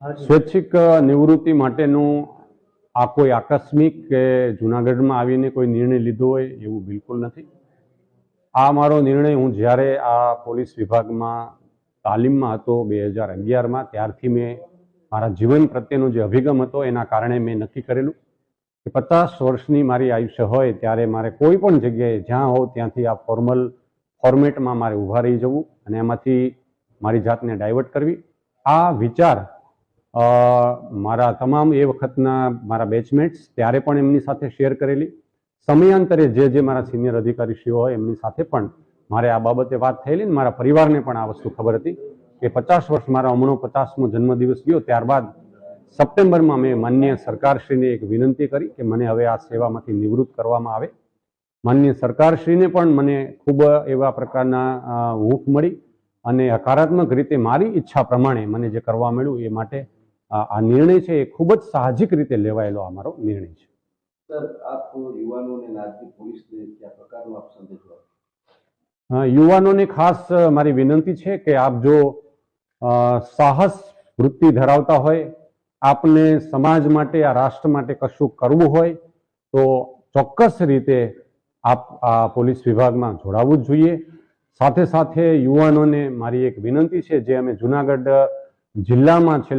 સ્વૈચ્છિક નિવૃત્તિ માટેનું આ કોઈ આકસ્મિક કે જૂનાગઢમાં આવીને કોઈ નિર્ણય લીધો હોય એવું બિલકુલ નથી. આ મારો નિર્ણય હું જ્યારે આ પોલીસ વિભાગમાં તાલીમમાં હતો 2011માં, ત્યારથી મેં મારા જીવન પ્રત્યેનો જે અભિગમ હતો એના કારણે મેં નક્કી કરેલું કે 50 વર્ષની મારી આયુષ્ય હોય ત્યારે મારે કોઈ પણ જગ્યાએ જ્યાં હોઉં ત્યાંથી આ ફોર્મેટમાં મારે ઊભા રહી જવું અને એમાંથી મારી જાતને ડાયવર્ટ કરવી. આ વિચાર મારા તમામ એ વખતના મારા બેચમેટ્સ ત્યારે પણ એમની સાથે શેર કરેલી. સમયાંતરે જે મારા સિનિયર અધિકારીશ્રીઓ હોય એમની સાથે પણ મારે આ બાબતે વાત થયેલી ને મારા પરિવારને પણ આ વસ્તુ ખબર હતી કે 50 વર્ષ મારા હમણાં 50મો જન્મદિવસ ગયો ત્યારબાદ સપ્ટેમ્બરમાં મેં માનનીય સરકારશ્રીને એક વિનંતી કરી કે મને હવે આ સેવામાંથી નિવૃત્ત કરવામાં આવે. માનનીય સરકારશ્રીને પણ મને ખૂબ એવા પ્રકારના હૂંફ મળી અને હકારાત્મક રીતે મારી ઈચ્છા પ્રમાણે મને જે કરવા મળ્યું એ માટે આ નિર્ણય છે એ ખૂબ જ સાહજિક રીતે લેવાયેલો આ મારો નિર્ણય છે. સર, આપ યુવાનોને રાજ્ય પોલીસને કયા પ્રકારનો આપ સંદેશ આપો? યુવાનોને ખાસ મારી વિનંતી છે કે આપ જો સાહસ વૃત્તિ ધરાવતા હોય, આપને સમાજ માટે આ રાષ્ટ્ર માટે કશું કરવું હોય તો ચોક્કસ રીતે આપ આ પોલીસ વિભાગમાં જોડાવવું જ જોઈએ. સાથે સાથે યુવાનોને મારી એક વિનંતી છે જે અમે જૂનાગઢ જિલ્લામાં છેલ્લા